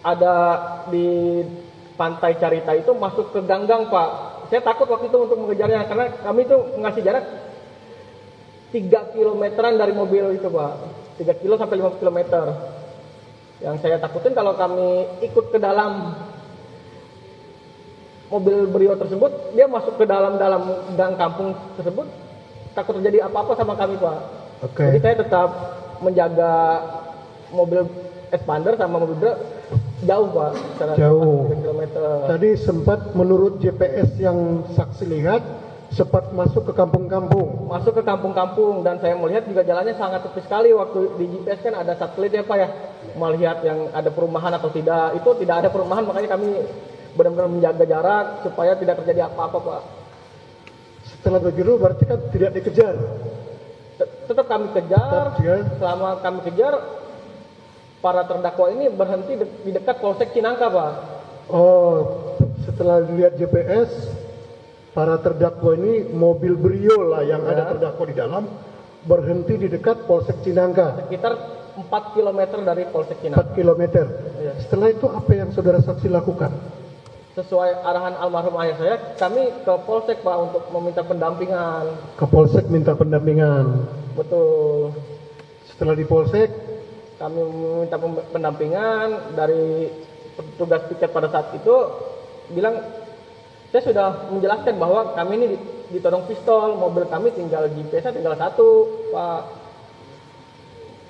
ada di pantai Carita itu masuk ke ganggang Pak. Saya takut waktu itu untuk mengejarnya karena kami itu ngasih jarak 3 kilometeran dari mobil itu Pak. 3 kilo sampai 5 kilometer. Yang saya takutin kalau kami ikut ke dalam mobil Brio tersebut, dia masuk ke dalam gang kampung tersebut, takut terjadi apa-apa sama kami Pak. Jadi saya tetap menjaga mobil Expander sama mobil Brio jauh Pak, jauh. 3 kilometer. Tadi sempat menurut GPS yang saksi lihat sempat masuk ke kampung-kampung. Masuk ke kampung-kampung dan saya melihat juga jalannya sangat tepi sekali. Waktu di GPS kan ada satelit ya Pak ya, melihat yang ada perumahan atau tidak. Itu tidak ada perumahan, makanya kami benar-benar menjaga jarak supaya tidak terjadi apa-apa Pak. Setelah begitu berarti kan tidak dikejar. Tetap kami kejar. Selama kami kejar, para terdakwa ini berhenti di dekat Polsek Cinangka Pak. Oh, setelah lihat GPS, para terdakwa ini mobil Brio lah yang ada terdakwa di dalam berhenti di dekat Polsek Cinangka. Sekitar 4 km dari Polsek Cinangka. 4 km. Iya. Setelah itu apa yang saudara saksi lakukan? Sesuai arahan almarhum ayah saya, kami ke Polsek Pak untuk meminta pendampingan. Ke Polsek minta pendampingan. Betul. Setelah di Polsek, kami meminta pendampingan dari petugas piket pada saat itu, bilang saya sudah menjelaskan bahwa kami ini ditodong pistol, mobil kami tinggal GPS-nya tinggal 1 Pak.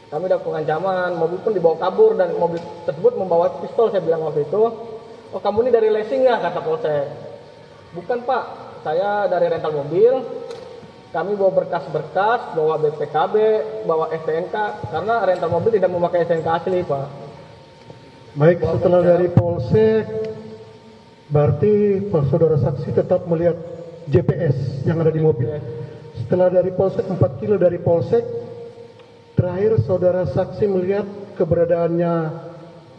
Kami dapat pengancaman, mobil pun dibawa kabur dan mobil tersebut membawa pistol, saya bilang waktu itu. Oh kamu ini dari leasing ya, kata Polsek. Bukan Pak, saya dari rental mobil. Kami bawa berkas-berkas, bawa BPKB, bawa STNK, karena rental mobil tidak memakai STNK asli Pak. baik setelah dari Polsek, berarti saudara saksi tetap melihat GPS yang ada di mobil. Setelah dari Polsek, 4 kilo dari Polsek, terakhir saudara saksi melihat keberadaannya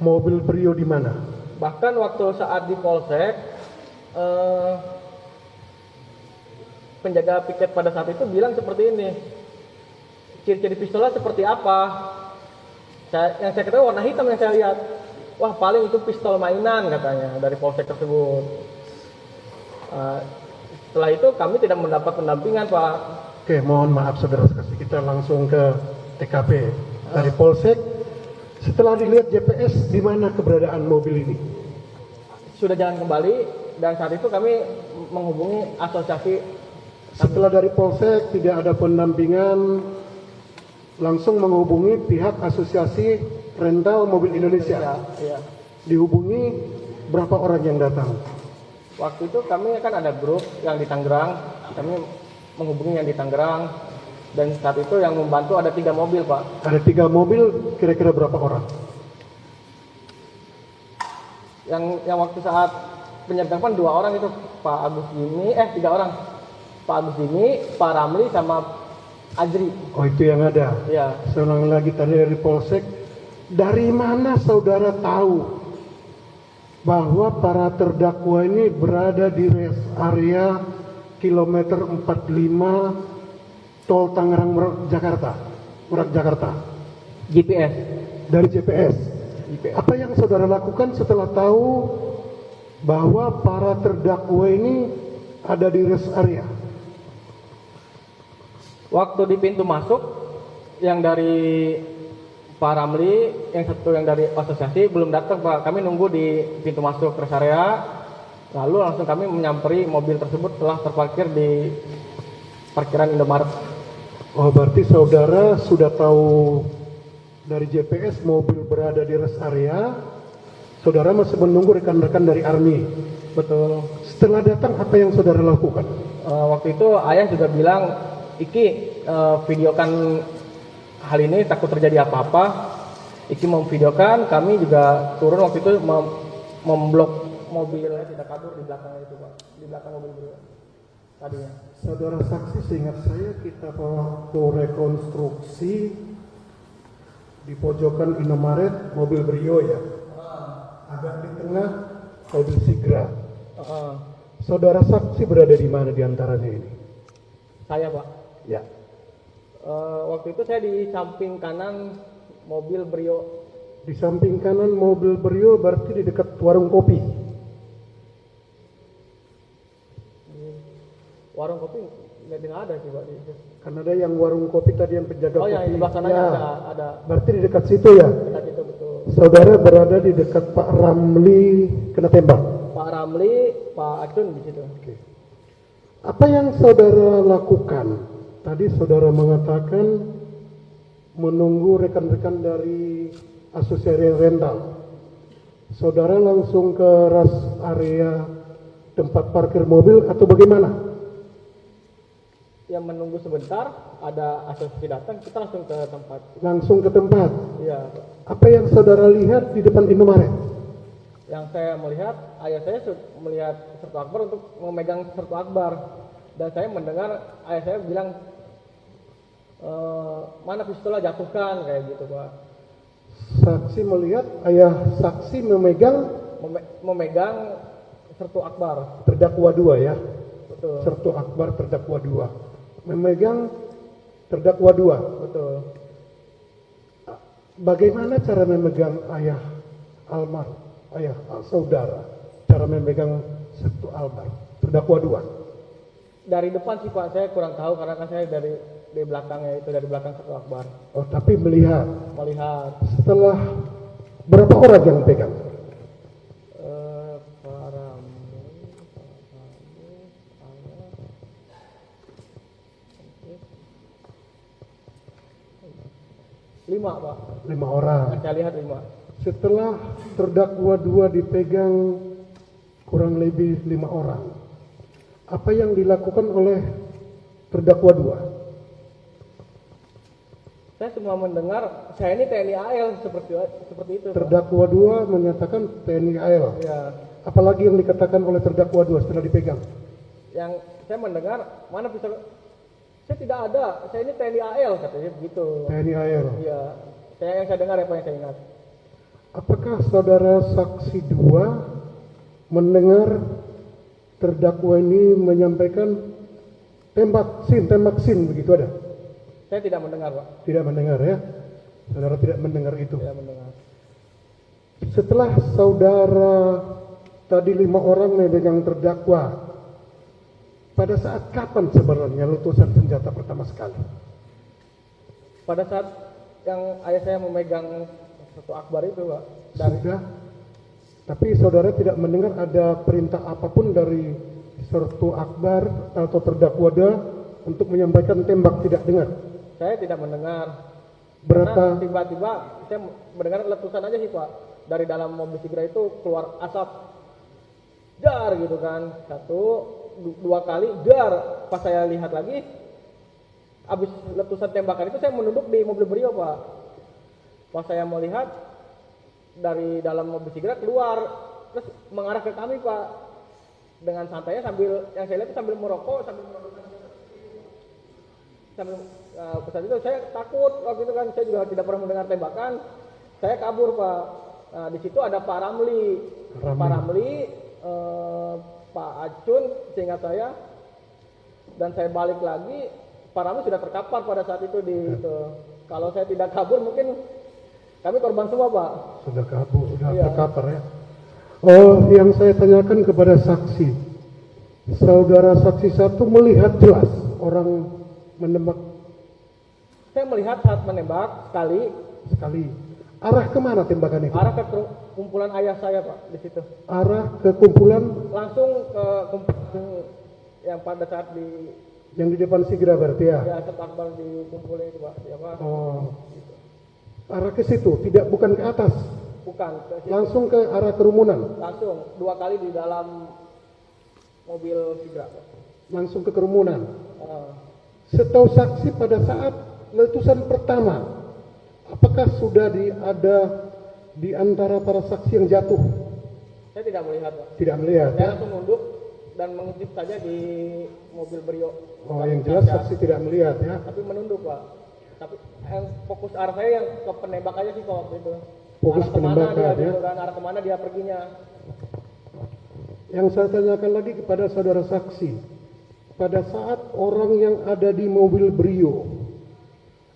mobil Brio di mana? Bahkan waktu saat di Polsek, penjaga piket pada saat itu bilang seperti ini, ciri-ciri pistolnya seperti apa? Yang saya ketahui warna hitam yang saya lihat. Wah paling itu pistol mainan katanya dari Polsek tersebut. Setelah itu kami tidak mendapat pendampingan Pak. Oke, mohon maaf saudara saksi, kita langsung ke TKP dari Polsek. Setelah dilihat GPS, di mana keberadaan mobil ini? Sudah jalan kembali dan saat itu kami menghubungi asosiasi. Setelah dari Polsek tidak ada pendampingan, langsung menghubungi pihak asosiasi rental mobil Indonesia. Ya. Dihubungi berapa orang yang datang? Waktu itu kami kan ada grup yang di Tangerang, kami menghubungi yang di Tangerang. Dan saat itu yang membantu ada 3 mobil Pak. Ada 3 mobil, kira-kira berapa orang? Yang waktu saat penyergapan 2 orang itu Pak Agus Jimmy, 3 orang. Pak Agus Jimmy, Pak Ramli sama Ajri. Oh itu yang ada. Iya. Seorang lagi tadi dari Polsek. Dari mana saudara tahu bahwa para terdakwa ini berada di rest area kilometer 45 Tol Tangerang Merak Jakarta? GPS. Dari GPS. Apa yang saudara lakukan setelah tahu bahwa para terdakwa ini ada di rest area? Waktu di pintu masuk, yang dari Pak Ramli, yang satu yang dari asosiasi belum datang Pak. Kami nunggu di pintu masuk rest area, lalu langsung kami menyamperi mobil tersebut telah terparkir di parkiran Indomaret. Oh berarti saudara sudah tahu dari GPS mobil berada di rest area, saudara masih menunggu rekan-rekan dari Army. Betul. Setelah datang apa yang saudara lakukan? Waktu itu ayah juga bilang, Iki videokan hal ini takut terjadi apa-apa. Iki memvideokan, kami juga turun waktu itu memblok mobil tidak kabur di belakang itu Pak, di belakang mobil Brio tadinya. Saudara saksi, seingat saya kita waktu rekonstruksi di pojokan Indomaret mobil Brio ya, agak di tengah mobil Sigra. Saudara saksi berada di mana di antaranya ini? Saya Pak. Ya. Waktu itu saya di samping kanan mobil Brio Di samping kanan mobil Brio berarti di dekat warung kopi. Warung kopi nggak ada sih Pak di situ. Kan ada yang warung kopi tadi yang penjaga Oh kopi. yang di sebelah sananya ada Berarti di dekat situ ya. dekat itu betul. Saudara berada di dekat Pak Ramli kena tembak. Pak Ramli, Pak Acun di situ. Oke. Apa yang saudara lakukan? Tadi saudara mengatakan menunggu rekan-rekan dari asosiasi rental. Saudara langsung ke rest area tempat parkir mobil atau bagaimana? Yang menunggu sebentar, ada asosiasi datang, kita langsung ke tempat. Langsung ke tempat. Iya Pak. Apa yang saudara lihat di depan Indomaret? Yang saya melihat, ayah saya melihat Sertu Akbar untuk memegang Sertu Akbar. Dan saya mendengar ayah saya bilang, mana pistolnya jatuhkan, kayak gitu Pak. Saksi melihat ayah saksi memegang Memegang Sertu Akbar. terdakwa dua ya. Betul. Sertu Akbar terdakwa dua. Memegang terdakwa dua. Betul. Bagaimana cara memegang ayah saudara? Cara memegang Sertu Akbar terdakwa dua. Dari depan sih Pak, saya kurang tahu karena kan saya dari belakangnya itu, dari belakang Sertu Akbar. Oh, tapi melihat. Setelah Berapa orang yang pegang? Pak Ramli, lima Pak. 5 orang. Yang saya lihat 5. Setelah terdakwa dua dipegang kurang lebih 5 orang. Apa yang dilakukan oleh terdakwa dua? Saya cuma mendengar, saya ini TNI AL seperti itu. Pak. Terdakwa dua menyatakan TNI AL. Ya, Apalagi yang dikatakan oleh terdakwa dua setelah dipegang? yang saya mendengar, mana pistol? Saya tidak ada, saya ini TNI AL katanya begitu. TNI AL. Iya, yang saya dengar apa yang saya ingat. Apakah saudara saksi dua mendengar terdakwa ini menyampaikan tembak sin begitu ada? Saya tidak mendengar Pak, Tidak mendengar ya? Saudara tidak mendengar itu. tidak mendengar. Setelah saudara tadi 5 orang memegang terdakwa, pada saat kapan sebenarnya letusan senjata pertama sekali? Pada saat yang ayah saya memegang Sertu Akbar itu Pak, Sudah. Tapi saudara tidak mendengar ada perintah apapun dari Sertu Akbar atau terdakwa dua untuk menyampaikan tembak, tidak dengar? saya tidak mendengar. Berapa? Karena tiba-tiba saya mendengar letusan aja sih Pak. Dari dalam mobil Sigra itu keluar asap. Dar gitu kan. 1, 2 kali dar. Pas saya lihat lagi, habis letusan tembakan itu saya menunduk di mobil Brio Pak. Pas saya mau lihat, dari dalam mobil Sigra keluar. Terus mengarah ke kami Pak. Dengan santainya sambil, yang saya lihat itu sambil merokok, sambil pesan itu saya takut waktu itu kan, saya juga tidak pernah mendengar tembakan, saya kabur Pak. Nah, di situ ada Pak Ramli. Pak Acun seingat saya, dan saya balik lagi, Pak Ramli sudah terkapar pada saat itu di itu. Kalau saya tidak kabur mungkin kami korban semua Pak. Sudah kabur, sudah Iya. terkapar ya. Oh, yang saya tanyakan kepada saksi, saudara saksi satu melihat jelas orang menembak Saya melihat saat menembak sekali. Arah kemana tembakan itu? arah ke kumpulan ayah saya Pak di situ. Arah ke kumpulan Langsung ke kumpulan yang pada saat yang di depan Sigra berarti ya? ya Sertu Akbar dikumpulin itu Pak. Ya Pak. Oh, arah ke situ, bukan ke atas, Bukan ke situ. langsung ke arah kerumunan, Langsung 2 kali di dalam mobil Sigra Pak. langsung ke kerumunan. Eh, Setahu saksi pada saat letusan pertama, apakah sudah ada di antara para saksi yang jatuh? saya tidak melihat Pak. Tidak melihat Saya ya? langsung nunduk dan mengintip saja di mobil Brio. Oh, yang jelas saksi tidak melihat ya? Tapi menunduk Pak. Tapi yang fokus arah saya yang ke penembak aja sih Pak waktu itu. Fokus Arah kemana penembakan, dia ya? gitu kan, arah kemana dia perginya. Yang saya tanyakan lagi kepada saudara saksi, pada saat orang yang ada di mobil Brio,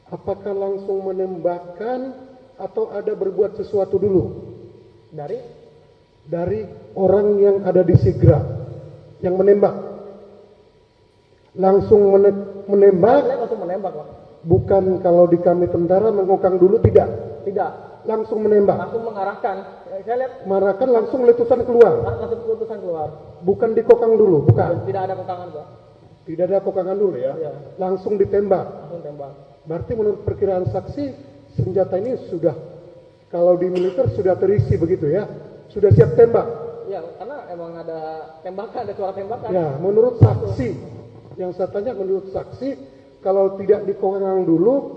apakah langsung menembakkan atau ada berbuat sesuatu dulu dari orang yang ada di Sigra yang menembak? Langsung menembak, saya langsung menembak, Pak. bukan kalau di kami tentara mengokang dulu, tidak. Langsung menembak. Langsung mengarahkan. Saya lihat Mengarahkan langsung letusan keluar. langsung keputusan keluar. Bukan dikokang dulu, bukan. Tidak ada kokangan, Pak. Tidak ada kokangan dulu ya. Iya. Langsung ditembak. Langsung tembak. Berarti menurut perkiraan saksi, senjata ini sudah, kalau di militer sudah terisi begitu ya, sudah siap tembak. Iya, karena emang ada tembakan, ada suara tembakan. Ya, menurut saksi, yang saya tanya menurut saksi, kalau tidak dikokang dulu,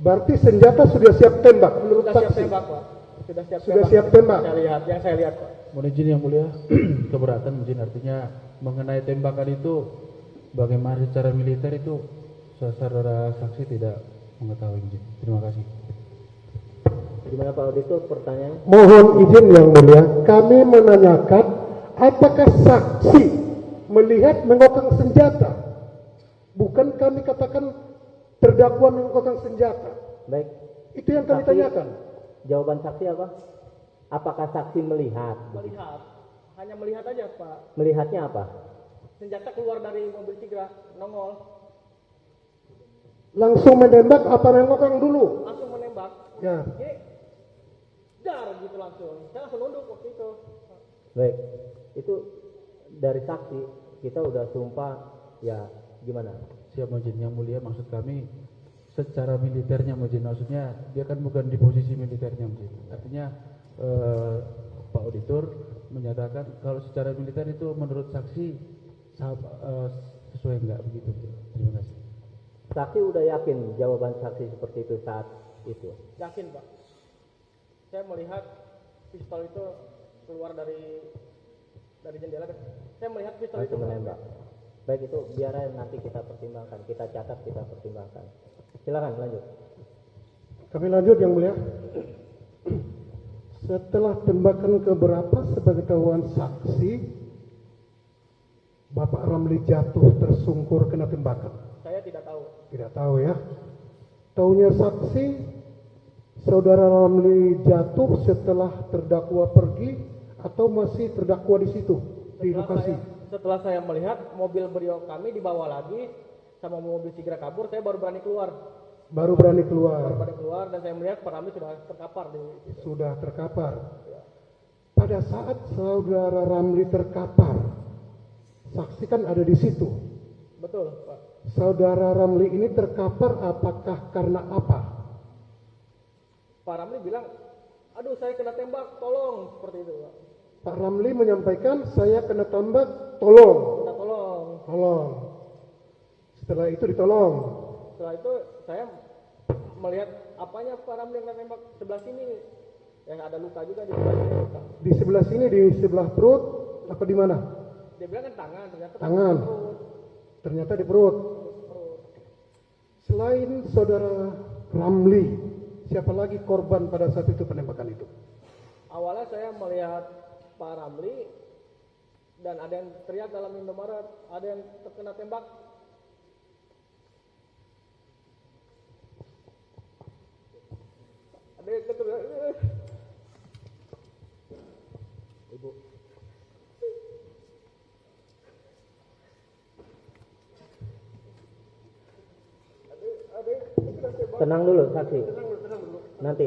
berarti senjata sudah siap tembak. Menurut Sudah siap saksi, tembak, Pak. Sudah siap tembak. Yang saya lihat, Pak. Mohon izin yang mulia, keberatan izin artinya mengenai tembakan itu bagaimana secara militer itu saudara saksi tidak mengetahui izin. Terima kasih. Gimana Pak Auditor pertanyaan? Mohon izin yang mulia, kami menanyakan apakah saksi melihat mengokang senjata? Bukan kami katakan terdakwa mengokang senjata. Baik, Itu yang kami Saksi. tanyakan. jawaban saksi apa? Apakah saksi melihat? Melihat. Hanya melihat aja, Pak. Melihatnya apa? Senjata keluar dari mobil Tigra, nongol. Langsung menembak apa mengokang dulu? Langsung menembak. Ya, Jadi, dar gitu langsung. Saya langsung nunduk waktu itu. Baik, itu dari saksi kita udah sumpah ya gimana? Siap izin yang mulia, maksud kami secara militernya izin, maksudnya dia kan bukan di posisi militernya izin. Artinya Pak Auditor menyatakan kalau secara militer itu menurut saksi sesuai enggak begitu. Terima kasih. Saksi udah yakin jawaban saksi seperti itu saat itu? Yakin, Pak. Saya melihat pistol itu keluar dari jendela. Saya melihat pistol itu Langsung menembak. Baik, itu biar nanti kita pertimbangkan, kita catat, kita pertimbangkan. Silakan lanjut. kami lanjut yang mulia. Setelah tembakan keberapa sebagai ketahuan saksi, Bapak Ramli jatuh tersungkur kena tembakan? Saya tidak tahu. Tidak tahu ya. Taunya saksi, saudara Ramli jatuh setelah terdakwa pergi atau masih terdakwa di situ di lokasi? Setelah saya melihat mobil Brio kami dibawa lagi sama mobil Sigra kabur, saya baru berani keluar. Baru berani keluar. Dan saya melihat Pak Ramli sudah terkapar di situ. Sudah terkapar. Pada saat saudara Ramli terkapar, saksi kan ada di situ. Betul, Pak. Saudara Ramli ini terkapar apakah karena apa? Pak Ramli bilang, aduh saya kena tembak, tolong. Seperti itu, Pak. Pak Ramli menyampaikan saya kena tembak, tolong. Minta tolong. Tolong. Setelah itu ditolong. Setelah itu saya melihat apanya Pak Ramli yang kena tembak. Sebelah sini yang ada luka juga di sebelah sini. Pak. Di sebelah sini, di sebelah perut, apa di mana? Dia bilang kan tangan, ternyata Tangan. perut. Ternyata di perut. Selain saudara Ramli, siapa lagi korban pada saat itu penembakan itu? Awalnya saya melihat Pak Ramli dan ada yang teriak dalam Indomaret, ada yang terkena tembak. Ada yang teriak, Ibu. ada yang kena tembak. Tenang dulu saksi. Nanti.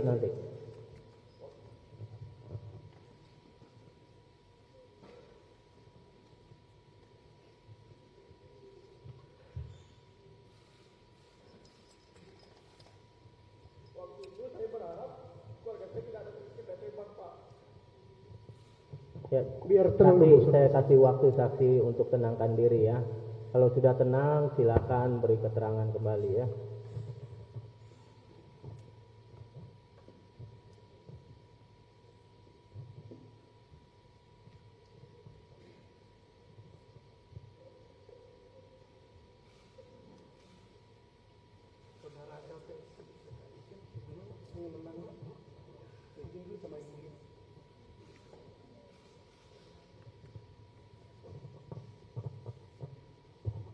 Waktu itu saya berharap keluarga saya tidak ada kena tembak, Pak. Ya, Biar tenang nanti dulu. saya kasih waktu saksi untuk tenangkan diri ya. Kalau sudah tenang, silakan beri keterangan kembali ya.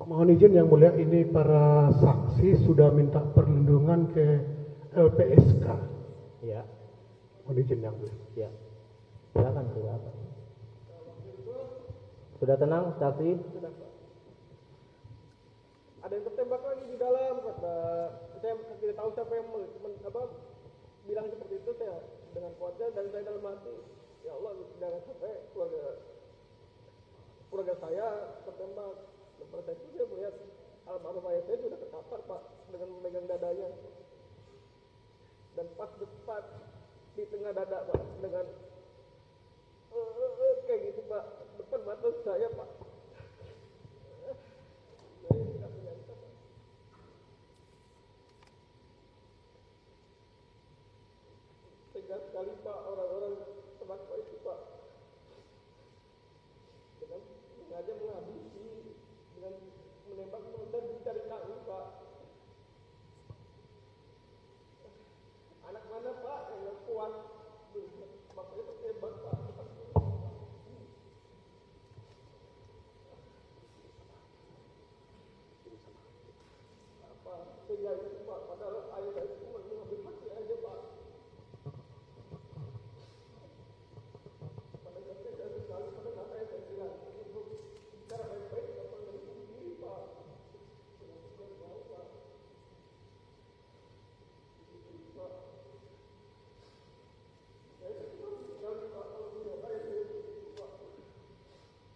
Mohon izin yang mulia, ini para saksi sudah minta perlindungan ke LPSK. Ya, Mohon izin yang mulia. ya. Silakan. Sudah tenang, saksi? Ada yang tertembak lagi di dalam, kata saya tidak tahu siapa yang bilang seperti itu. Saya dengan kuatnya dan saya dalam hati, ya Allah jangan sampai keluarga saya tertembak. Dan pada saat itu saya melihat almarhum ayah saya sudah terkapar Pak dengan memegang dadanya, dan pas depan di tengah dada Pak dengan kayak gitu Pak, depan mata saya Pak. Saya tidak menyangka Pak. Tegas sekali Pak orang-orang terdakwa itu Pak, dengan sengaja menghabisi, dengan menembak dan mencari tahu Pak. Anak mana Pak yang kuat, bapaknya tertembak Pak. Apa sehingga itu Pak, padahal ayah saya cuma mengambil hati aja Pak. Pada saat saya sekali, pada saat saya bilang untuk bicara baik-baik, tidak pernah menutup diri Pak.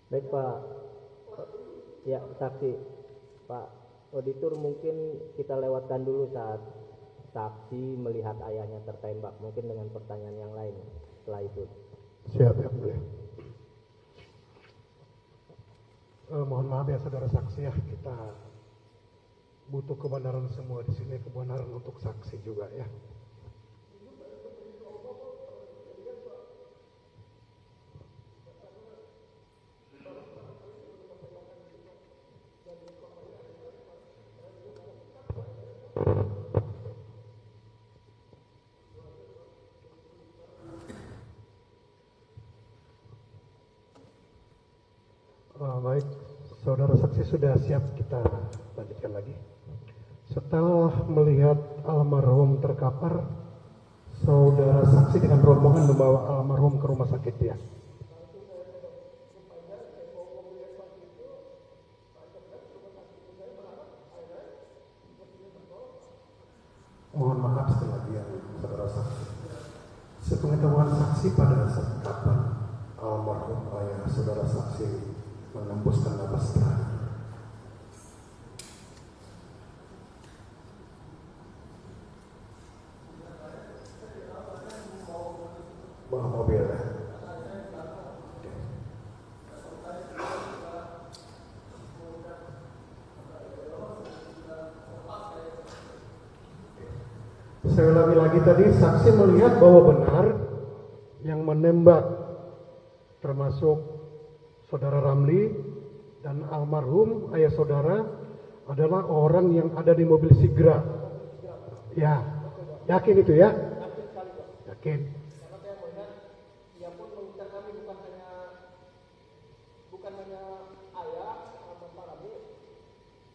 Baik Pak. Ya, saksi. Pak Auditor, mungkin kita lewatkan dulu saat saksi melihat ayahnya tertembak, mungkin dengan pertanyaan yang lain setelah itu. Siap yang mulia. Mohon maaf ya saudara saksi ya, kita butuh kebenaran semua di sini, kebenaran untuk saksi juga ya. Baik, saudara saksi sudah siap, kita lanjutkan lagi. Setelah melihat almarhum terkapar, saudara saksi dengan rombongan membawa almarhum ke rumah sakit ya. Mohon maaf sekali lagi ya saudara saksi. Sepengetahuan saksi pada saat kapan almarhum ayah saudara saksi menembuskan napas terakhir. Bawa mobil ya. Saya ulangi lagi tadi, saksi melihat bahwa benar yang menembak termasuk saudara Ramli dan almarhum ayah saudara adalah orang yang ada di mobil Sigra. Ya, yakin itu ya? Yakin. Karena saya melihat dia pun mengincar kami bukan hanya ayah atau Pak Rabi,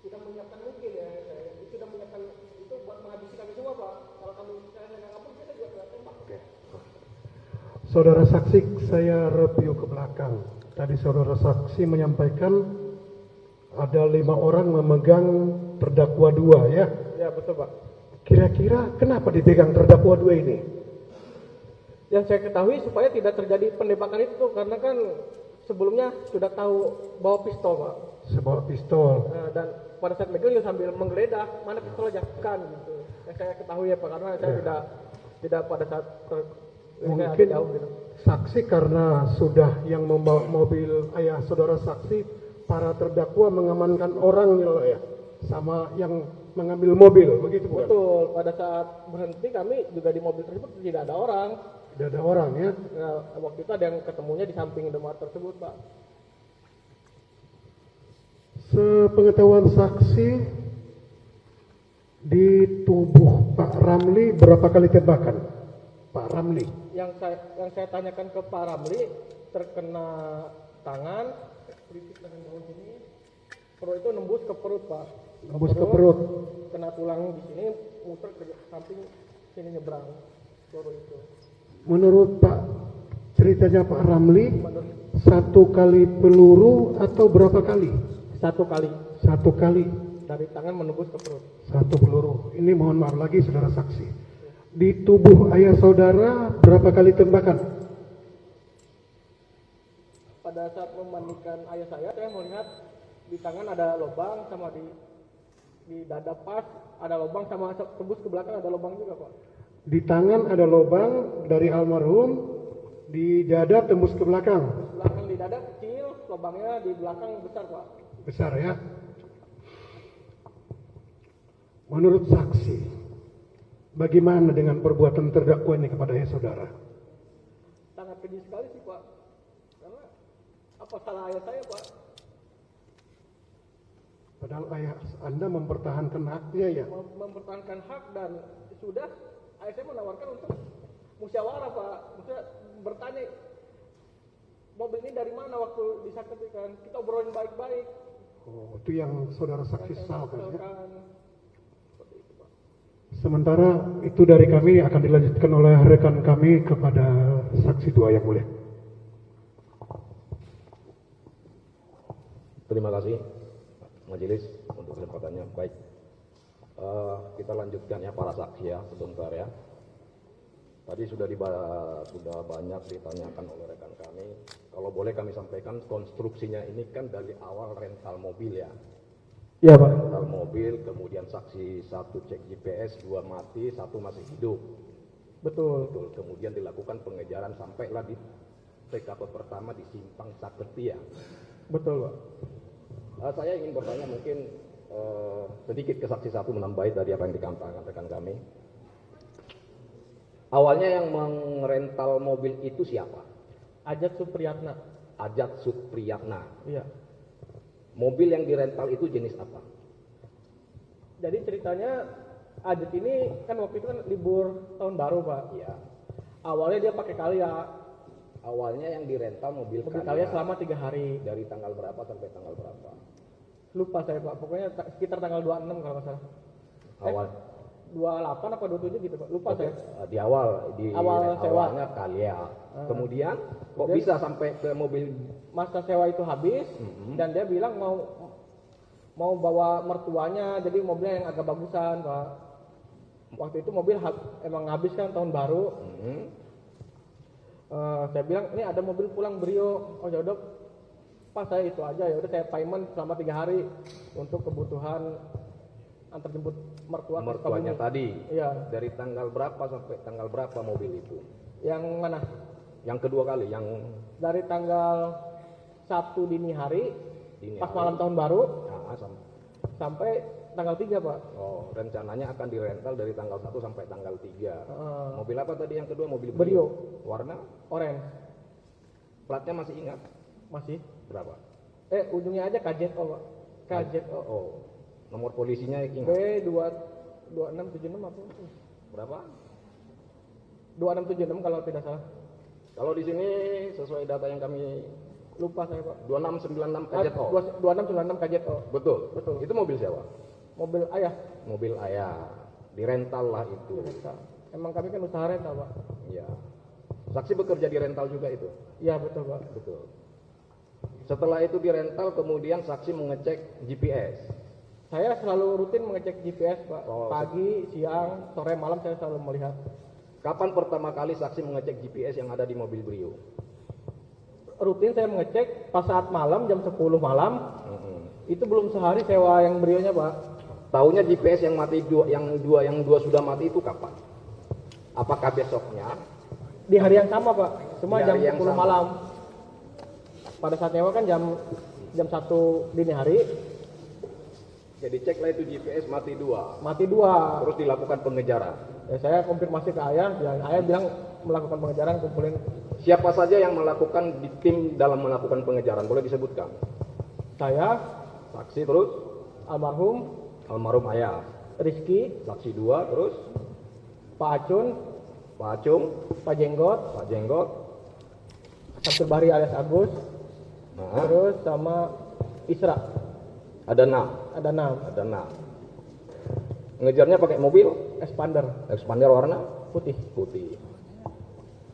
sudah menyiapkan mungkin ya, saya sudah menyiapkan itu buat menghabisi kami semua Pak. Kalau kami saya nggak ngapun kita juga kena tembak. Oke. Saudara saksi, saya review ke belakang. Tadi saudara saksi menyampaikan ada 5 orang memegang terdakwa 2 ya? Ya betul Pak. Kira-kira kenapa dipegang terdakwa 2 ini? Yang saya ketahui supaya tidak terjadi penembakan itu karena kan sebelumnya sudah tahu bawa pistol Pak. Sebuah pistol. Dan pada saat megang juga sambil menggeledah mana pistol aja kan gitu. Yang saya ketahui ya Pak, karena saya tidak pada saat Mungkin jauh gitu. saksi karena sudah yang membawa mobil ayah saudara saksi, para terdakwa mengamankan orang ya, sama yang mengambil mobil, begitu bukan? Betul, pada saat berhenti kami juga di mobil tersebut tidak ada orang. Tidak ada orang ya. Nah, waktu itu ada yang ketemunya di samping Indomaret tersebut Pak. Sepengetahuan saksi, di tubuh Pak Ramli berapa kali tembakan? Pak Ramli. Yang saya tanyakan ke Pak Ramli, terkena tangan, kritik dengan bawah sini, perut itu nembus ke perut Pak. Nembus ke perut. Kena tulang di sini, muter ke samping sini nyebrang. peluru itu. Menurut Pak, ceritanya Pak Ramli, 1 kali peluru atau berapa kali? 1 kali 1 kali. dari tangan menembus ke perut. 1 peluru. Ini mohon maaf lagi saudara saksi. Di tubuh ayah saudara berapa kali tembakan? Pada saat memandikan ayah saya melihat di tangan ada lubang, sama di dada pas ada lubang, sama tembus ke belakang ada lubang juga, Pak. Di tangan ada lubang dari almarhum, di dada tembus ke belakang. Belakang di dada kecil, lubangnya di belakang besar, Pak. Besar ya. Menurut saksi, bagaimana dengan perbuatan terdakwa ini kepada ayah saudara? Sangat keji sekali sih, Pak. Karena apa salah ayah saya, Pak? Padahal ayah Anda mempertahankan haknya ya. Mempertahankan hak, dan sudah ayah saya menawarkan untuk musyawarah, Pak. Maksudnya bertanya mobil ini dari mana waktu disaksikan. Kita obrolin baik-baik. Oh, itu yang saudara saksi sesalkan ya. Misalkan, Sementara itu dari kami akan dilanjutkan oleh rekan kami kepada saksi 2 yang mulia. Terima kasih majelis untuk kesempatannya. Baik, kita lanjutkan ya para saksi ya sebentar ya. Tadi sudah banyak ditanyakan oleh rekan kami. Kalau boleh kami sampaikan, konstruksinya ini kan dari awal rental mobil ya. iya, Pak. Rental mobil, kemudian saksi 1 cek GPS, 2 mati, 1 masih hidup. Betul. Betul. Kemudian dilakukan pengejaran sampailah di TKP pertama di Simpang Saketia. Betul, Pak. Saya ingin bertanya mungkin sedikit ke saksi 1 menambahi tadi apa yang dikatakan rekan kami. Awalnya yang merental mobil itu siapa? Ajat Supriyatna. Ajat Supriyatna. Iya. Mobil yang dirental itu jenis apa? Jadi ceritanya Ajat ini kan waktu itu kan libur tahun baru, Pak. Iya. Awalnya dia pakai Calya. Awalnya yang dirental mobil Calya selama 3 hari. dari tanggal berapa sampai tanggal berapa? Lupa saya, Pak. Pokoknya sekitar tanggal 26 kalau nggak salah. Awal 28 apa 27 gitu, Pak. Lupa saya. di awal sewa. awalnya Calya. Kemudian kok bisa sampai ke mobil? Masa sewa itu habis dan dia bilang mau bawa mertuanya, jadi mobilnya yang agak bagusan, Pak. Waktu itu mobil emang habis kan tahun baru. Saya bilang ini ada mobil pulang Brio. Oh ya udah, pas saya itu aja, ya udah saya payment selama 3 hari untuk kebutuhan antar jemput Mertuanya tadi. Iya. Dari tanggal berapa sampai tanggal berapa mobil itu? Yang mana? Yang kedua kali, yang Dari tanggal 1 dini hari, pas malam tahun baru, sampai tanggal 3, Pak. Oh, rencananya akan dirental dari tanggal 1 sampai tanggal 3. Mobil apa tadi yang kedua? Mobil Brio. Warna? Orange. Platnya masih ingat? Masih. Berapa? Ujungnya aja KZO, Pak. KZO. Oh, nomor polisinya ingat? B2676 apa? Berapa? 2676 kalau tidak salah. Kalau di sini sesuai data yang kami Lupa saya, Pak. 2696 KZO. 2696 KZO. Betul. Betul. Itu mobil siapa? Mobil ayah. Mobil ayah. Dirental lah itu. Rental. Emang kami kan usaha rental, Pak. Iya. Saksi bekerja di rental juga itu? Iya, betul, Pak. Betul. Setelah itu dirental, kemudian saksi mengecek GPS. Saya selalu rutin mengecek GPS, Pak. Oh. Pagi, siang, sore, malam saya selalu melihat. Kapan pertama kali saksi mengecek GPS yang ada di mobil Brio? Rutin saya mengecek pas saat malam, jam 10 malam. Itu belum sehari sewa yang Brio-nya, Pak. Tahunya GPS yang mati yang dua sudah mati itu kapan? Apakah besoknya? Di hari yang sama, Pak. Cuma Di jam hari yang 10 sama. malam. Pada saat nyewa kan jam 1 dini hari, Jadi ceklah itu GPS mati 2. mati 2. Terus dilakukan pengejaran. Ya, saya konfirmasi ke ayah bilang melakukan pengejaran, kumpulin. Siapa saja yang melakukan di tim dalam melakukan pengejaran? Boleh disebutkan? Saya, Saksi terus? almarhum, Almarhum ayah. Rizky, Saksi 2 terus? Pak Acun, Pak Acung, Pak Jenggot, Pak Jenggot. Samsul Bahri alias Agus, Nah, terus sama Isra. ada 6. Ada 6. Ada 6. Ngejarnya pakai mobil? Expander Expander warna? Putih. Putih.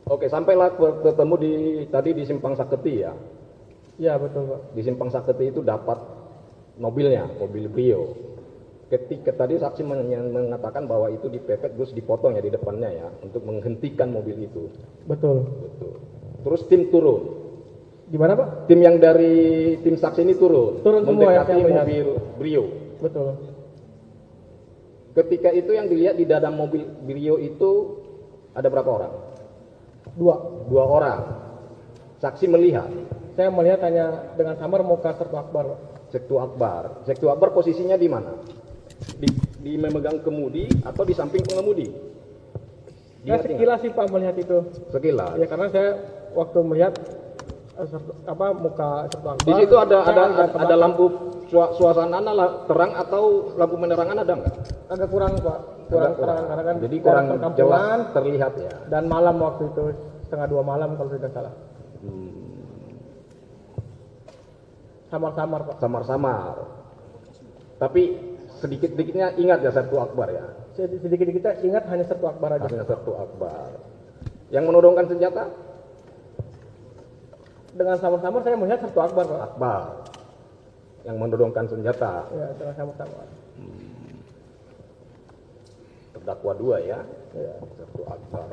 Oke, sampailah ketemu tadi di Simpang Saketi ya. Iya betul Pak. Di Simpang Saketi itu dapat mobilnya, mobil Brio. Ketika tadi saksi mengatakan bahwa itu dipepet terus dipotong ya di depannya ya untuk menghentikan mobil itu. Betul. Betul. Terus tim turun. Gimana Pak? Tim yang dari tim saksi ini turun Semua ya, mendekati saya melihat. mobil Brio. Betul. Ketika itu yang dilihat di dalam mobil Brio itu ada berapa orang? 2. 2 orang. Saksi melihat Saya melihat hanya dengan samar muka Sertu Akbar Pak. Sektu Akbar. Sektu Akbar posisinya di mana? Di memegang kemudi atau di samping pengemudi? Saya sekilas sih Pak melihat itu. Sekilas. Ya karena saya waktu melihat muka Sertu Akbar. Di situ saya agak ada lampu suasana terang atau lampu penerangan ada nggak? agak kurang Pak. Kurang Agak terang karena kan Jadi daerah kurang perkampungan jelas terlihat ya. dan malam waktu itu 1:30 malam kalau tidak salah. Samar-samar Pak. Samar-samar. Tapi sedikit-sedikitnya ingat ya Sektu Akbar ya. Sedikit kita ingat hanya Sertu Akbar aja. Hanya Sektu Akbar. Yang menodongkan senjata? Dengan samar-samar saya melihat Sertu Akbar Pak. Akbar. Yang menodongkan senjata. Ya dengan samar-samar. Terdakwa 2 ya. Ya. Sektu Akbar.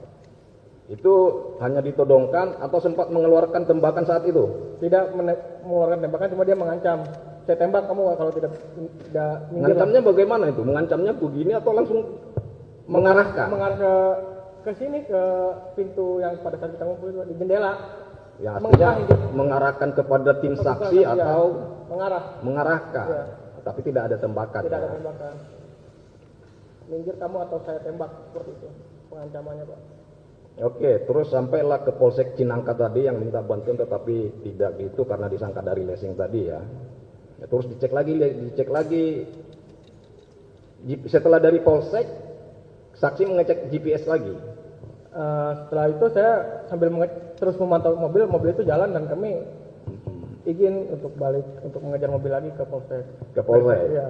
Itu hanya ditodongkan atau sempat mengeluarkan tembakan saat itu? Tidak mengeluarkan tembakan, cuma dia mengancam. Saya tembak kamu kalau tidak minggir. Mengancamnya bagaimana itu? Mengancamnya begini atau langsung mengarahkan? Mengarah ke sini ke pintu yang pada saat kita ngumpul itu di jendela. Ya artinya Mengarah itu. mengarahkan kepada tim saksi Ya, atau mengarahkan. mengarahkan. Ya. Tapi tidak ada tembakan. Tidak ada ya. tembakan. Minggir kamu atau saya tembak seperti itu pengancamannya Pak. Oke, terus sampailah ke Polsek Cinangka tadi yang minta bantuan tetapi tidak gitu karena disangka dari lesing tadi ya. Ya, terus dicek lagi. Setelah dari Polsek, saksi mengecek GPS lagi. Setelah itu saya sambil terus memantau mobil itu jalan dan kami izin untuk balik untuk mengejar mobil lagi ke Polsek. Ke Polsek? Iya.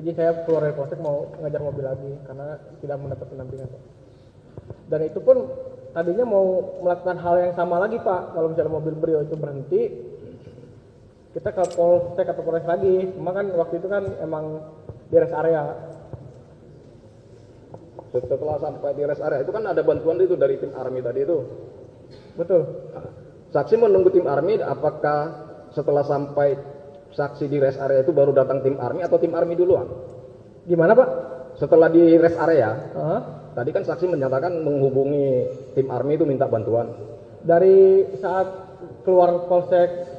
Izin saya keluar dari Polsek mau mengejar mobil lagi karena tidak mendapat pendampingan Pak. Dan itu pun tadinya mau melakukan hal yang sama lagi Pak. Kalau misalnya mobil Brio itu berhenti, kita ke Polsek atau Polres lagi. Cuma kan waktu itu kan emang di rest area. Setelah sampai di rest area itu kan ada bantuan itu dari tim Army tadi itu. Betul. Nah, saksi menunggu tim Army, apakah setelah sampai saksi di rest area itu baru datang tim Army atau tim Army duluan? Gimana Pak? Setelah di rest area, Hah? tadi kan saksi menyatakan menghubungi tim Army itu minta bantuan. Dari saat keluar Polsek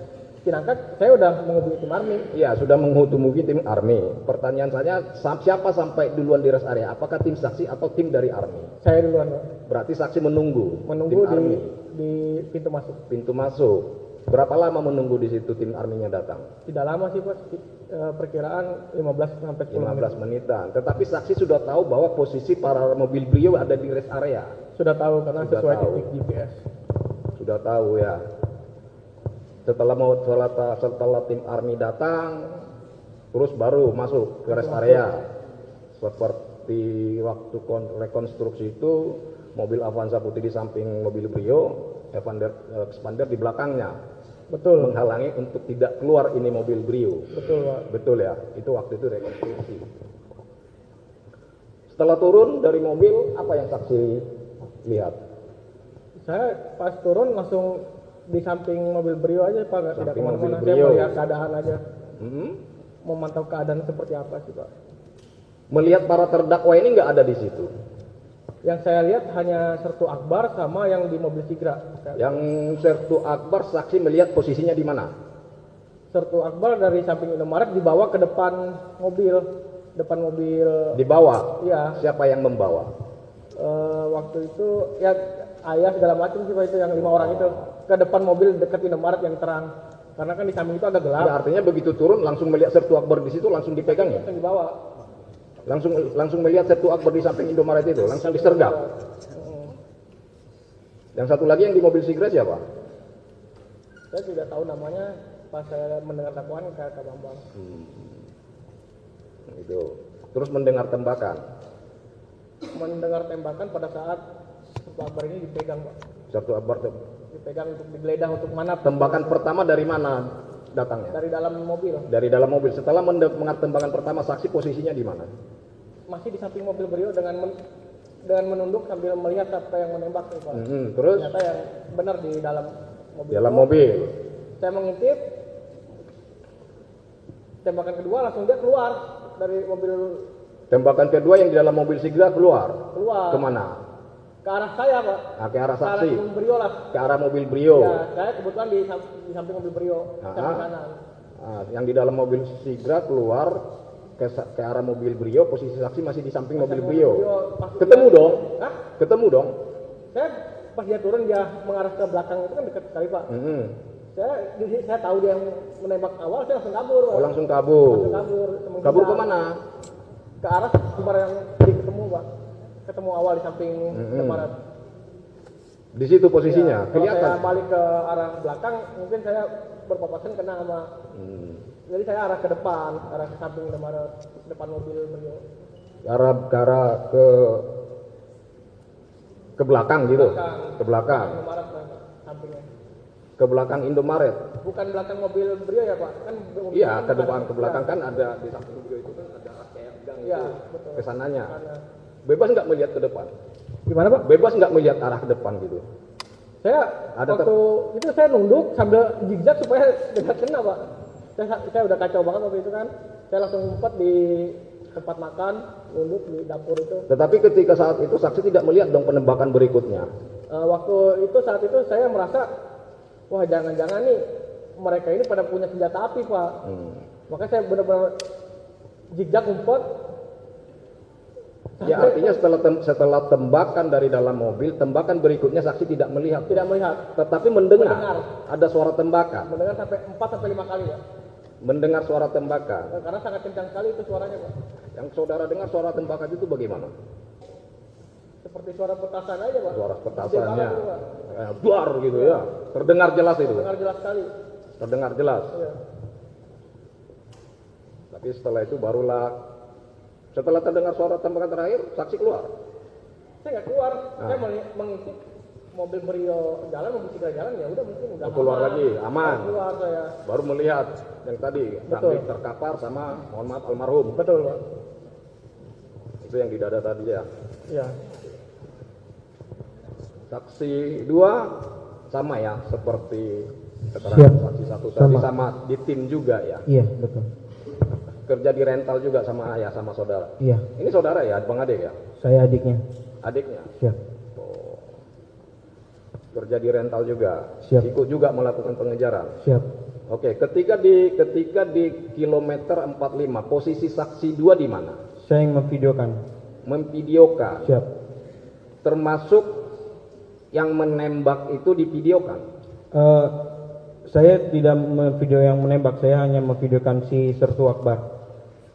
Cinangka, saya udah menghubungi tim Army. Iya, sudah menghubungi tim Army. Pertanyaan saya, siapa sampai duluan di rest area? Apakah tim saksi atau tim dari Army? Saya duluan Pak. Berarti saksi menunggu tim Menunggu Army. di pintu masuk. Pintu masuk. Berapa lama menunggu di situ tim Army-nya datang? Tidak lama sih Pak, perkiraan 15 sampai 10 menit. 15 menitan. Tetapi saksi sudah tahu bahwa posisi para mobil Brio ada di rest area. Sudah tahu karena Sudah sesuai tahu. titik GPS. Sudah tahu ya. Setelah tim Army datang, terus baru masuk ke rest area. Seperti waktu rekonstruksi itu, mobil Avanza putih di samping mobil Brio, Expander di belakangnya. Betul. Menghalangi untuk tidak keluar ini mobil Brio. Betul Pak. Betul ya, itu waktu itu rekonstruksi. Setelah turun dari mobil, apa yang saksi lihat? Saya pas turun langsung di samping mobil Brio aja Pak, nggak tidak Samping mobil kemana-mana. Saya Brio. melihat keadaan aja, Hmm? memantau keadaan seperti apa sih Pak. Melihat para terdakwa ini nggak ada di situ. Yang saya lihat hanya Sertu Akbar sama yang di mobil Sigra. Yang Sertu Akbar saksi melihat posisinya di mana? Sertu Akbar dari samping Indomaret dibawa ke depan mobil. Dibawa. Iya. Siapa yang membawa? Waktu itu ya ayah segala macam sih Pak, itu yang 5 orang itu ke depan mobil dekat Indomaret yang terang. Karena kan di samping itu agak gelap. Ya, artinya begitu turun langsung melihat Sertu Akbar di situ langsung dipegang ya? Langsung dibawa. Langsung melihat Sertu Akbar di samping Indomaret itu, langsung disergap. Yang satu lagi yang di mobil Sigra siapa? Saya tidak tahu namanya, pas saya mendengar dakwaan kayak Kak Bambang. Itu. Terus mendengar tembakan. mendengar tembakan pada saat Sertu Akbar ini dipegang, Pak. Sertu Akbar Dipegang untuk digeledah untuk mana? tembakan pertama dari mana datangnya? Dari dalam mobil. Dari dalam mobil. Setelah mendengar tembakan pertama, saksi posisinya di mana? Masih di samping mobil beliau dengan menunduk sambil melihat siapa yang menembak, Pak. Terus Ternyata yang benar di dalam mobil. dalam itu, mobil. Saya mengintip. Tembakan kedua langsung dia keluar dari mobil. Tembakan kedua yang di dalam mobil Sigra keluar. Kemana? Ke arah saya, Pak. Nah, ke arah Ke arah saksi. mobil Brio lah. Ke arah mobil Brio. Ya, saya kebetulan di samping mobil Brio, samping kanan. Nah, yang di dalam mobil Sigra keluar ke arah mobil Brio, posisi saksi masih di samping mobil Brio. Pas Ketemu dia- dong? Hah? Ketemu dong? Saya pas dia turun dia mengarah ke belakang itu kan dekat sekali, Pak. Saya tahu dia yang menembak awal, saya langsung kabur, Pak. Oh, langsung kabur. Langsung kabur. Kabur kemana? Ke arah Barat yang tadi ketemu, Pak. Ketemu awal di samping Barat. Di situ posisinya. Kalau saya Kelihatan. balik ke arah belakang, mungkin saya berpapasan kena sama. Jadi saya arah ke depan, arah ke samping depan mobil beliau. Ke arah ke belakang gitu. Ke belakang. Barat, Pak, sampingnya. Ke belakang Indomaret. Bukan belakang mobil beliau ya, Pak? Kan mobil Iya, kan ke depan ada- ke belakang ya. kan ada di samping Brio itu kan ada kayak gang Iya, itu. betul. Ke sananya. Karena- Bebas nggak melihat ke depan? Gimana, Pak? Bebas nggak melihat arah ke depan gitu? Saya Ada waktu itu saya nunduk sambil zigzag supaya tidak kena, Pak. Saya udah kacau banget waktu itu kan. Saya langsung ngumpet di tempat makan, nunduk di dapur itu. Tetapi ketika saat itu saksi tidak melihat dong penembakan berikutnya. Waktu itu saat itu saya merasa, wah jangan-jangan nih mereka ini pada punya senjata api, Pak. Makanya saya benar-benar zigzag ngumpet. Ya artinya setelah tembakan dari dalam mobil, tembakan berikutnya saksi tidak melihat. Tidak melihat, Tetapi mendengar Mendengar. ada suara tembakan. mendengar sampai 4 sampai 5 kali, ya. Mendengar suara tembakan. Karena sangat kencang sekali itu suaranya, Pak. Yang saudara dengar suara tembakan itu bagaimana? Seperti suara petasan aja, Pak. Suara Gede petasannya. banget itu, Pak. Duar gitu ya. Terdengar jelas itu. Dengar jelas sekali. Terdengar jelas. Iya. Tapi setelah itu barulah setelah terdengar suara tembakan terakhir, saksi keluar. Saya nggak keluar, saya mengintip mobil Brio jalan, mobil Sigra jalan, ya udah mungkin udah Keluar aman. lagi, aman. Saya keluar saya. Baru melihat yang tadi, Betul. Ramli terkapar sama mohon maaf almarhum. Betul, Pak. Itu yang di dada tadi ya. Iya. Saksi 2 sama ya seperti keterangan Siap. saksi 1 tadi Sama. sama di tim juga ya. Iya, betul. Kerja di rental juga sama ayah sama saudara. Iya, Ini saudara ya, Bang Ade ya? saya adiknya. Adiknya. Siap. Kerja di rental juga. Siap. Ikut juga melakukan pengejaran. Siap. Oke, ketika di kilometer 45, posisi saksi 2 di mana? Saya yang memvideokan. Memvideokan. Siap. Termasuk yang menembak itu divideokan. Saya tidak memvideo yang menembak, saya hanya memvideokan si Sertu Akbar.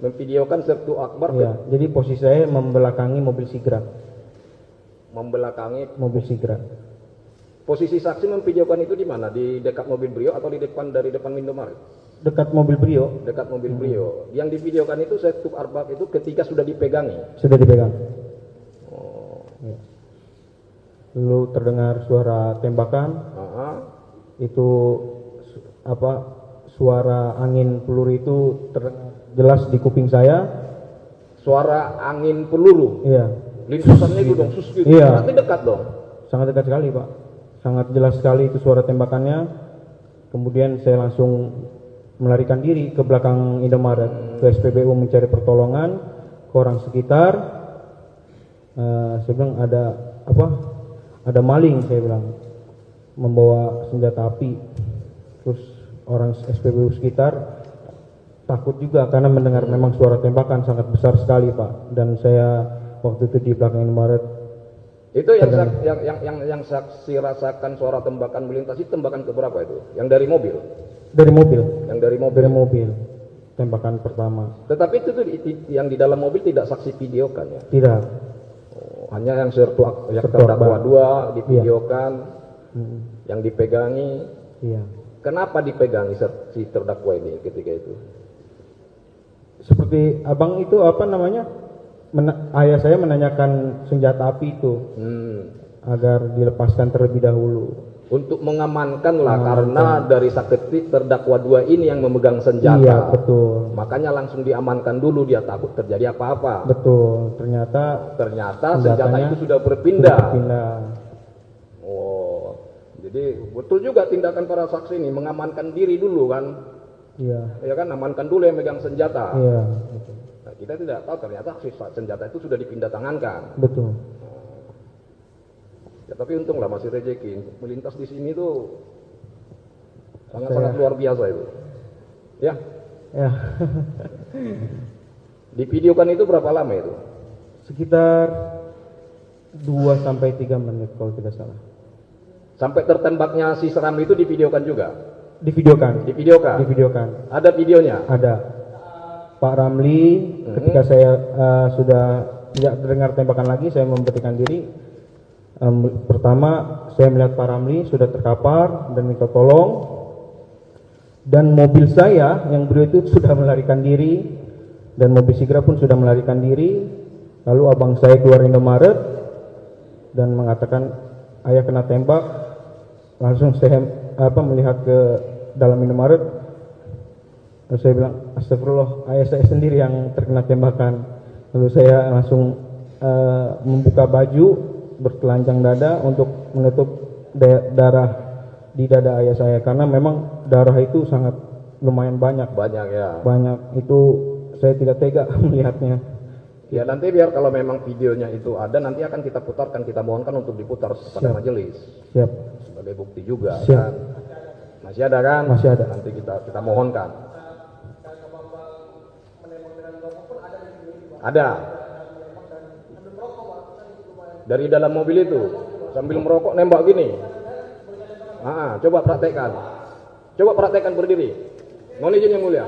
Memvideokan Sertu Akbar Iya, jadi posisi saya membelakangi mobil Sigra. membelakangi. Mobil Sigra. Posisi saksi memvideokan itu di mana? Di dekat mobil Brio atau dari depan Indomaret? Dekat mobil Brio, Dekat mobil Brio. Yang divideokan itu Sertu Akbar itu ketika sudah dipegangi. sudah dipegang. Iya. Lalu terdengar suara tembakan, Aha. itu suara angin peluru itu terdengar jelas di kuping saya. Suara angin peluru. Iya, Lintusannya itu dong, sus gitu. Iya. Berarti dekat dong. sangat dekat sekali, Pak. Sangat jelas sekali itu suara tembakannya. Kemudian saya langsung melarikan diri ke belakang Indomaret, ke SPBU mencari pertolongan ke orang sekitar. Saya bilang ada maling, saya bilang, membawa senjata api. Terus orang SPBU sekitar takut juga karena mendengar memang suara tembakan sangat besar sekali, Pak. Dan saya waktu itu di belakang Indomaret. Itu yang saksi rasakan suara tembakan melintas itu tembakan keberapa itu? Yang dari mobil? Dari mobil. Yang dari mobil. Dari mobil. Tembakan pertama. Tetapi itu tuh yang di dalam mobil tidak saksi videokan ya? Tidak. Hanya yang Sertu yang Sertu terdakwa Akbar. 2 divideokan, Hmm, yang dipegangi. iya. Kenapa dipegangi si terdakwa ini ketika itu? Seperti abang itu apa namanya? ayah saya menanyakan senjata api itu agar dilepaskan terlebih dahulu. Untuk mengamankan lah, karena dari saksi terdakwa 2 ini yang memegang senjata. Iya, betul. Makanya langsung diamankan dulu, dia takut terjadi apa-apa. Betul. Ternyata Senjata itu sudah berpindah. berpindah. Oh, jadi betul juga tindakan para saksi ini, mengamankan diri dulu kan. Iya. Ya kan, amankan dulu yang megang senjata. Iya, betul. Nah, kita tidak tahu ternyata senjata itu sudah dipindah tangankan. Betul. Ya, tapi untunglah masih rezeki. Melintas di sini tuh sangat-sangat luar biasa itu. Ya, Ya. divideokan itu berapa lama itu? Sekitar 2 sampai 3 menit kalau tidak salah. Sampai tertembaknya si seram itu divideokan juga? Divideokan. Divideokan? Ada videonya? Ada. Pak Ramli ketika saya sudah tidak terdengar tembakan lagi, saya memberanikan diri. Pertama saya melihat Pak Ramli sudah terkapar dan minta tolong, dan mobil saya yang beliau itu sudah melarikan diri, dan mobil Sigra pun sudah melarikan diri. Lalu abang saya keluar Indomaret dan mengatakan ayah kena tembak. Langsung saya melihat ke dalam Indomaret, lalu saya bilang astagfirullah, ayah saya sendiri yang terkena tembakan. Lalu saya langsung membuka baju bertelanjang dada untuk menutup darah di dada ayah saya, karena memang darah itu sangat lumayan banyak. Banyak ya. Banyak, itu saya tidak tega melihatnya. Ya, nanti biar kalau memang videonya itu ada, nanti akan kita putarkan, kita mohonkan untuk diputar pada majelis. Siap. Sebagai bukti juga. Siap. Kan? Masih ada kan? Masih ada. Nanti kita mohonkan. Ada. Dari dalam mobil itu sambil merokok nembak gini. Coba praktekkan. Coba praktekkan berdiri. Mohon izin yang mulia.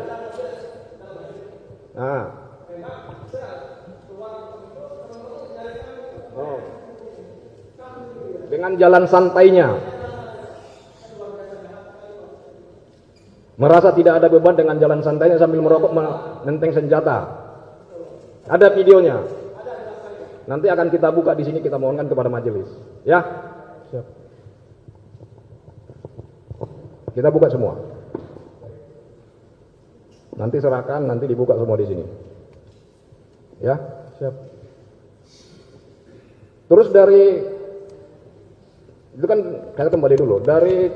Dengan jalan santainya, merasa tidak ada beban dengan jalan santainya sambil merokok menenteng senjata. Ada videonya. Nanti akan kita buka di sini, kita mohonkan kepada majelis. Ya. Siap. Kita buka semua. Nanti serahkan, nanti dibuka semua di sini. Ya. Siap. Terus dari itu kan kita kembali dulu dari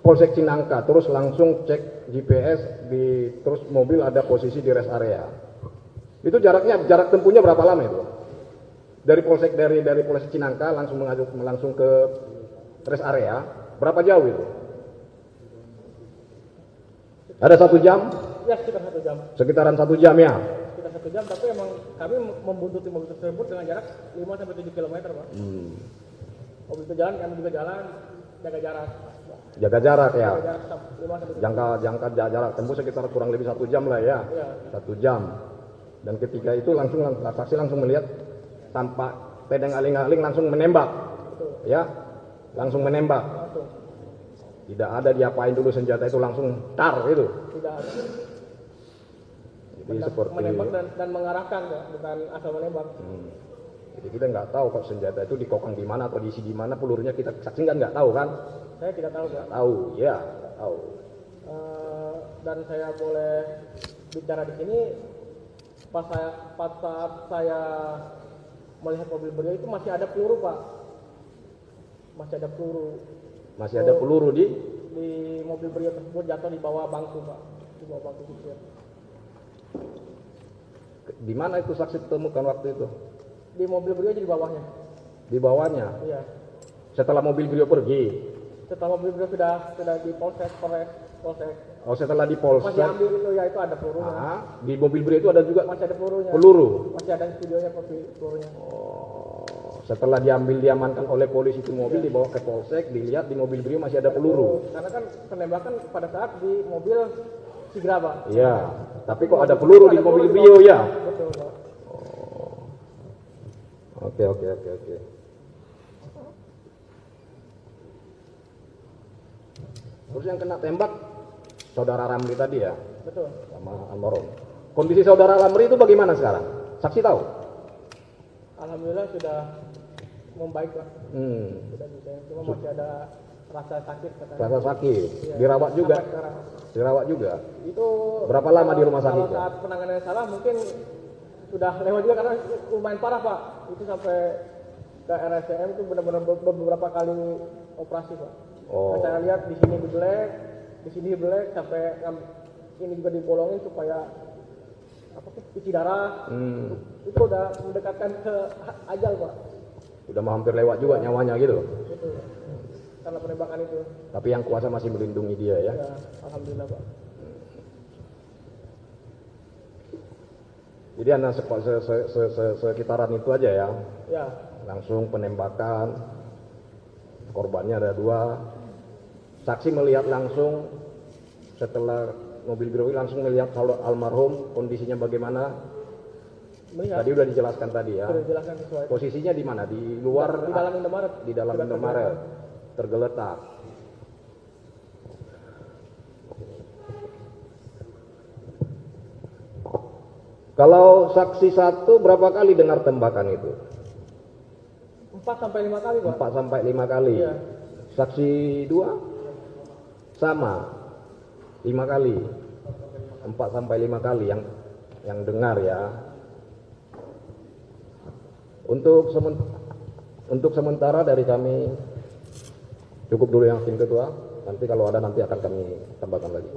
Polsek Cinangka, terus langsung cek GPS terus mobil ada posisi di rest area. Itu jarak tempuhnya berapa lama itu? Dari Polsek Cinangka langsung ke rest area, berapa jauh itu? Ada 1 jam? Ya, sekitar 1 jam. Sekitaran 1 jam ya. Sekitar 1 jam, tapi emang kami membuntuti mobil tersebut dengan jarak 5 sampai 7 km, Pak. Mobil itu jalan, kami juga jalan, jaga jarak. Jaga jarak ya. Jaga jarak 5 sampai 7 Jangka jarak tempuh sekitar kurang lebih 1 jam lah ya. Iya. 1 jam. Dan ketika itu saksi langsung melihat tanpa tedeng aling-aling langsung menembak. Betul. Ya. Langsung menembak. Langsung. Tidak ada diapain dulu senjata itu, langsung tar itu. Tidak ada. Jadi seperti menembak dan mengarahkan, Pak, bukan asal menembak. Jadi kita nggak tahu kok senjata itu dikokang di mana atau diisi di mana, pelurunya kita saksi kan nggak tahu kan? Saya tidak tahu, Pak. Tahu, ya, nggak tahu. Dan saya boleh bicara di sini pas saat saya melihat mobil beliau itu masih ada peluru, Pak. Masih ada peluru. Masih ada peluru di mobil beliau tersebut, jatuh di bawah bangku, Pak. Di bawah bangku supir. Di mana itu saksi temukan waktu itu? Di mobil beliau di bawahnya. Di bawahnya. Iya. Setelah mobil beliau pergi. Setelah mobil beliau sudah di polsek. Oh, setelah di Masih polsek. ambil itu ya, itu ada pelurunya. Di mobil beliau itu ada juga Masih ada pelurunya. peluru. Masih ada videonya pelurunya. Oh, setelah diamankan oleh polisi itu mobil, dibawa ke polsek, dilihat di mobil beliau masih ada peluru. Karena kan penembakan pada saat di mobil Sigra, Pak. Iya, tapi kok ada peluru di mobil beliau ya? Betul, Pak. Oke. Terus yang kena tembak saudara Ramli tadi ya, Betul. sama Almarhum. Kondisi saudara Ramli itu bagaimana sekarang? Saksi tahu? Alhamdulillah sudah membaik Pak. Sudah bisa. Cuma masih ada rasa sakit katanya. Rasa sakit, Iya. dirawat juga, Sampai sekarang. dirawat juga. Itu Berapa lama di rumah sakit, Kalau Pak? saat penanganan yang salah mungkin sudah lewat juga karena lumayan parah Pak. Itu sampai ke RSCM itu benar-benar beberapa kali operasi Pak. Oh. Saya lihat di sini dibelek, di sini dibelek sampai ini juga dibolongin supaya apa tuh cuci darah. Itu udah mendekatkan ke ajal Pak. Udah mau hampir lewat juga nyawanya gitu. Itu karena penembakan itu. Tapi yang kuasa masih melindungi dia ya. Ya, alhamdulillah Pak. Jadi anda sekitaran itu aja ya. Ya, Langsung penembakan, korbannya ada 2. Saksi melihat langsung setelah mobil gerogi langsung melihat kalau almarhum kondisinya bagaimana. melihat Tadi udah dijelaskan tadi ya. sudah dijelaskan sesuai. Posisinya di mana? Di luar, Di dalam Indomaret. di dalam Sudah Indomaret, tergeletak. Kalau saksi 1 berapa kali dengar tembakan itu? 4 sampai 5 kali Pak. 4 sampai 5 kali. Iya. Saksi 2 sama 5 kali. 4 sampai 5 kali yang dengar ya. Untuk sementara dari kami cukup dulu yang tim ketua. Nanti kalau ada nanti akan kami tambahkan lagi.